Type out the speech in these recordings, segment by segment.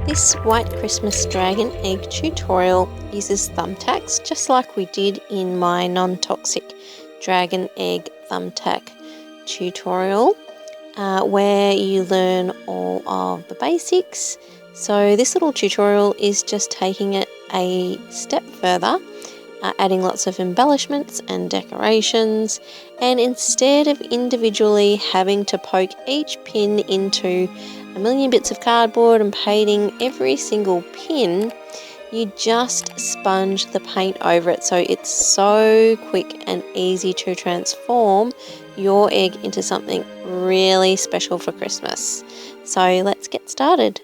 This White Christmas Dragon Egg tutorial uses thumbtacks just like we did in my non-toxic Dragon Egg Thumbtack tutorial where you learn all of the basics. So this little tutorial is just taking it a step further, adding lots of embellishments and decorations, and instead of individually having to poke each pin into a million bits of cardboard and painting every single pin, you just sponge the paint over it, so it's so quick and easy to transform your egg into something really special for Christmas. So let's get started.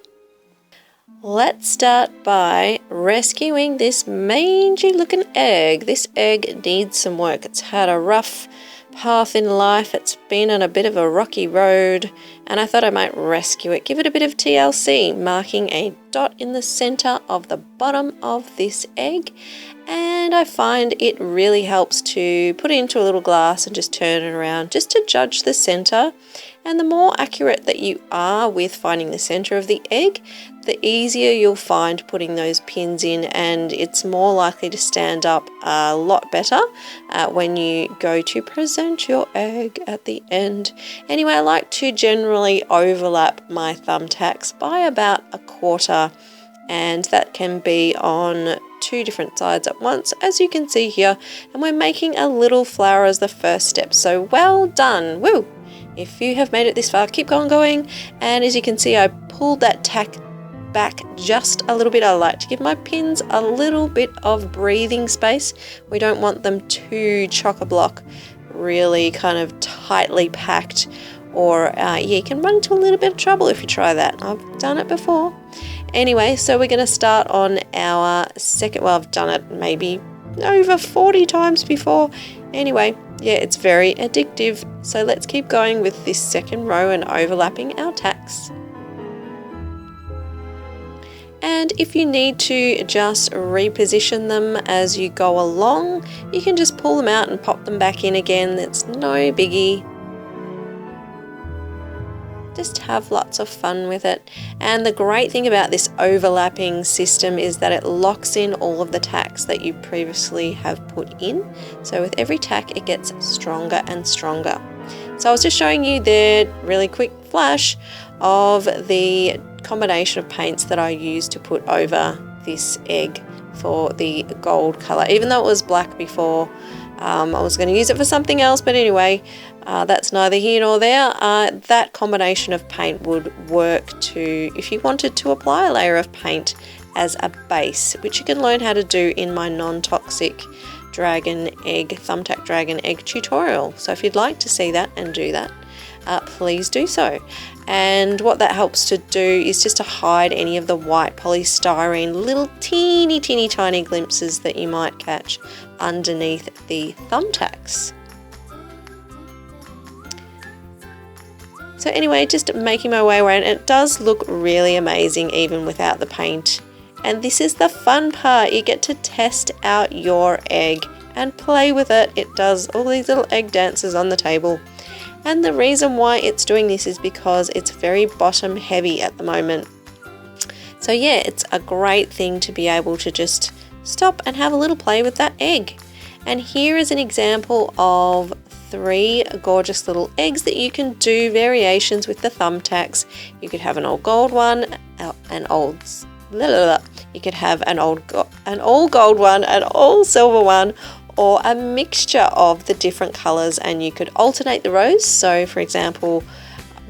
Let's start by rescuing this mangy looking egg. This egg needs some work. It's had a rough path in life. It's been on a bit of a rocky road, and I thought I might rescue it. Give it a bit of TLC, marking a dot in the center of the bottom of this egg. And I find it really helps to put it into a little glass and just turn it around just to judge the center. And the more accurate that you are with finding the center of the egg, the easier you'll find putting those pins in, and it's more likely to stand up a lot better when you go to present your egg at the end. Anyway, I like to generally overlap my thumbtacks by about a quarter, and that can be on two different sides at once, as you can see here. And we're making a little flower as the first step, so well done. Woo! If you have made it this far, keep on going. And as you can see, I pulled that tack back just a little bit. I like to give my pins a little bit of breathing space. We don't want them too chock-a-block, really kind of tightly packed, or you can run into a little bit of trouble if you try that. I've done it before. Anyway, so we're going to start on our second. Well, I've done it maybe over 40 times before. Anyway, yeah, it's very addictive. So let's keep going with this second row and overlapping our tacks. And if you need to just reposition them as you go along, you can just pull them out and pop them back in again. It's no biggie. Just have lots of fun with it. And the great thing about this overlapping system is that it locks in all of the tacks that you previously have put in. So with every tack, it gets stronger and stronger. So I was just showing you the really quick flash of the combination of paints that I used to put over this egg for the gold color. Even though it was black before, I was going to use it for something else, but anyway, that's neither here nor there. That combination of paint would work to, if you wanted to apply a layer of paint as a base, which you can learn how to do in my non-toxic Dragon Egg, Thumbtack Dragon Egg tutorial. So if you'd like to see that and do that, please do so. And what that helps to do is just to hide any of the white polystyrene, little teeny tiny glimpses that you might catch underneath the thumbtacks. So anyway, just making my way around. It does look really amazing even without the paint. And this is the fun part. You get to test out your egg and play with it. It does all these little egg dances on the table. And the reason why it's doing this is because it's very bottom heavy at the moment. So yeah, it's a great thing to be able to just stop and have a little play with that egg. And here is an example of 3 gorgeous little eggs that you can do variations with the thumbtacks. You could have an old gold one, you could have an all gold one, an all silver one, or a mixture of the different colors, and you could alternate the rows. So for example,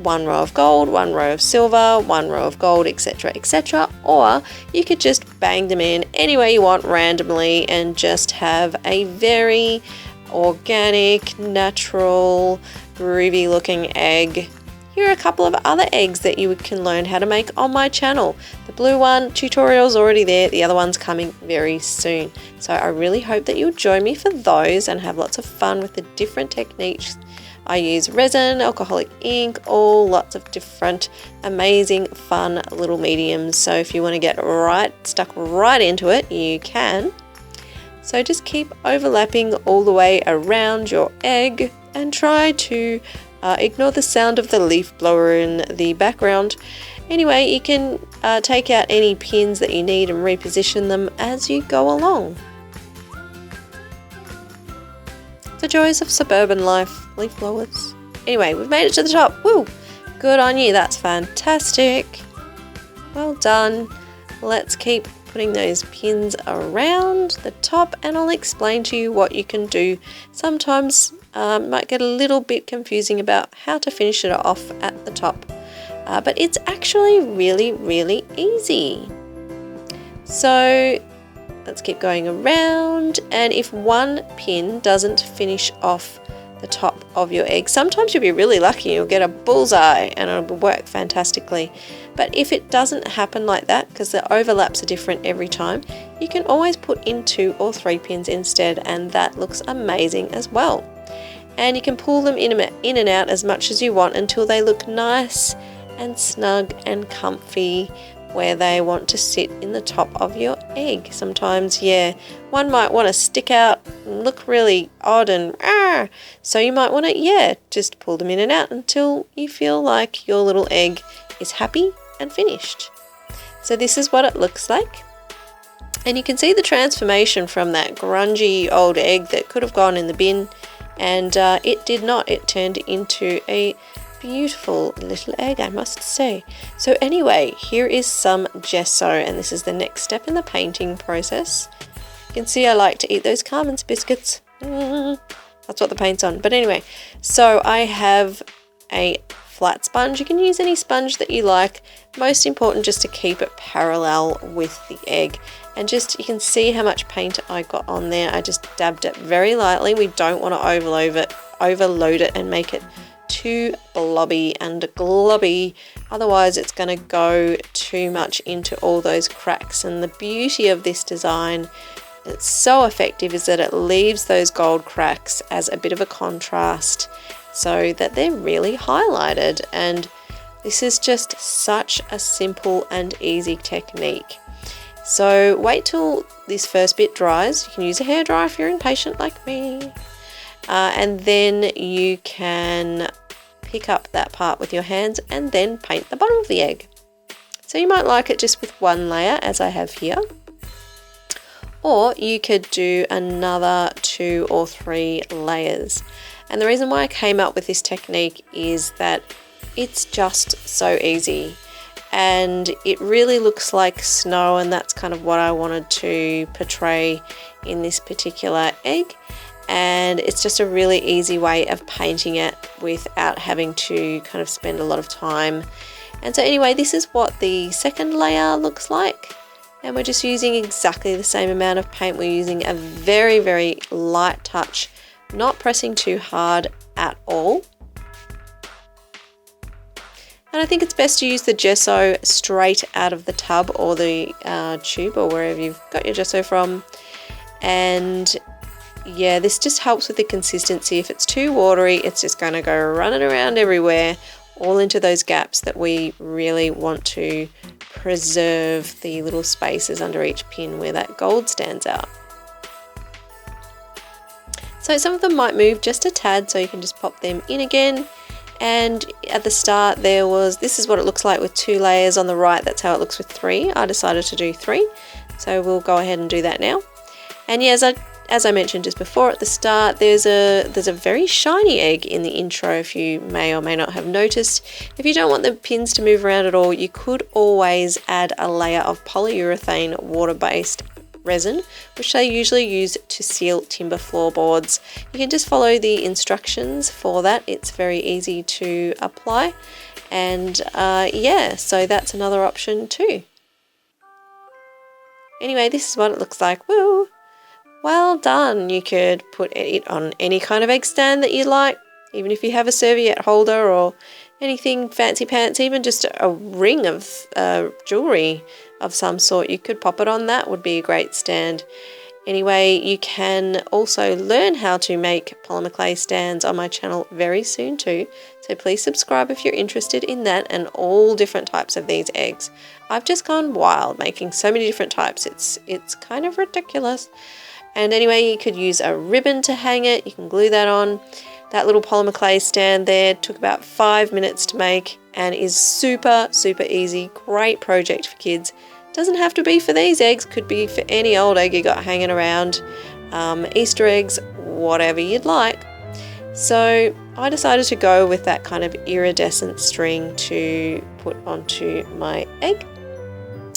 1 row of gold, 1 row of silver, 1 row of gold, etc, etc. Or you could just bang them in any way you want randomly and just have a very organic, natural, groovy looking egg. Here are a couple of other eggs that you can learn how to make on my channel. The blue one tutorial's already there, the other one's coming very soon. So I really hope that you'll join me for those and have lots of fun with the different techniques. I use resin, alcoholic ink, all lots of different amazing fun little mediums. So if you want to get stuck right into it, you can. So just keep overlapping all the way around your egg and try to ignore the sound of the leaf blower in the background Anyway, you can take out any pins that you need and reposition them as you go along. The joys of suburban life, leaf blowers. Anyway, we've made it to the top. Woo! Good on you, that's fantastic. Well done. Let's keep putting those pins around the top, and I'll explain to you what you can do. Sometimes might get a little bit confusing about how to finish it off at the top, but it's actually really easy. So let's keep going around, and if one pin doesn't finish off the top of your egg, sometimes you'll be really lucky, you'll get a bullseye and it'll work fantastically. But if it doesn't happen like that, because the overlaps are different every time, you can always put in 2 or 3 pins instead, and that looks amazing as well. And you can pull them in and out as much as you want until they look nice and snug and comfy where they want to sit in the top of your egg. Sometimes, yeah, one might want to stick out and look really odd and so you might want to, yeah, just pull them in and out until you feel like your little egg is happy and finished. So this is what it looks like. And you can see the transformation from that grungy old egg that could have gone in the bin, and it did not. It turned into a beautiful little egg, I must say. So anyway, here is some gesso, and this is the next step in the painting process. You can see I like to eat those Carmen's biscuits. That's what the paint's on. But anyway, so I have a flat sponge. You can use any sponge that you like. Most important just to keep it parallel with the egg. And just, you can see how much paint I got on there. I just dabbed it very lightly. We don't want to overload it and make it too blobby and globby, otherwise it's going to go too much into all those cracks. And the beauty of this design, it's so effective, is that it leaves those gold cracks as a bit of a contrast so that they're really highlighted. And this is just such a simple and easy technique. So wait till this first bit dries. You can use a hairdryer if you're impatient like me. And then you can pick up that part with your hands and then paint the bottom of the egg. So you might like it just with one layer, as I have here, or you could do another 2 or 3 layers. And the reason why I came up with this technique is that it's just so easy, and it really looks like snow, and that's kind of what I wanted to portray in this particular egg. And it's just a really easy way of painting it without having to kind of spend a lot of time. And so anyway, this is what the second layer looks like, and we're just using exactly the same amount of paint. We're using a very light touch, not pressing too hard at all. And I think it's best to use the gesso straight out of the tub or the tube or wherever you've got your gesso from. And yeah, this just helps with the consistency. If it's too watery, it's just going to go running around everywhere, all into those gaps that we really want to preserve the little spaces under each pin where that gold stands out. So some of them might move just a tad, so you can just pop them in again. And at the start this is what it looks like with 2 layers on the right. That's how it looks with 3. I decided to do 3, so we'll go ahead and do that now. And yeah, as I mentioned just before at the start, there's a very shiny egg in the intro, if you may or may not have noticed. If you don't want the pins to move around at all, you could always add a layer of polyurethane water-based resin, which they usually use to seal timber floorboards. You can just follow the instructions for that. It's very easy to apply. And yeah, so that's another option too. Anyway, this is what it looks like. Woo! Well done. You could put it on any kind of egg stand that you like, even if you have a serviette holder or anything fancy pants, even just a ring of jewelry of some sort. You could pop it on. That would be a great stand. Anyway, you can also learn how to make polymer clay stands on my channel very soon too. So please subscribe if you're interested in that, and all different types of these eggs. I've just gone wild making so many different types. It's kind of ridiculous. And anyway, you could use a ribbon to hang it. You can glue that on. That little polymer clay stand there took about 5 minutes to make, and is super easy. Great project for kids. Doesn't have to be for these eggs, could be for any old egg you got hanging around, Easter eggs, whatever you'd like. So I decided to go with that kind of iridescent string to put onto my egg.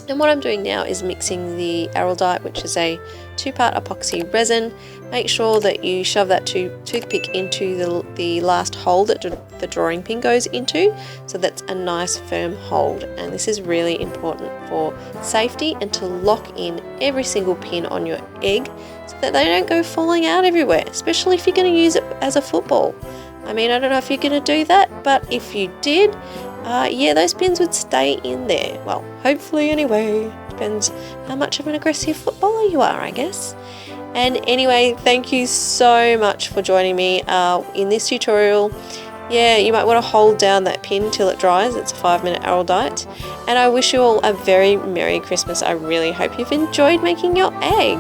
And what I'm doing now is mixing the araldite, which is a 2-part epoxy resin. Make sure that you shove that toothpick into the last hole that the drawing pin goes into, so that's a nice firm hold. And this is really important for safety and to lock in every single pin on your egg so that they don't go falling out everywhere, especially if you're going to use it as a football. I mean, I don't know if you're going to do that, but if you did, yeah, those pins would stay in there. Well, hopefully anyway. Depends how much of an aggressive footballer you are, I guess. And anyway, thank you so much for joining me in this tutorial. Yeah, you might want to hold down that pin till it dries. It's a 5-minute araldite. And I wish you all a very Merry Christmas. I really hope you've enjoyed making your egg.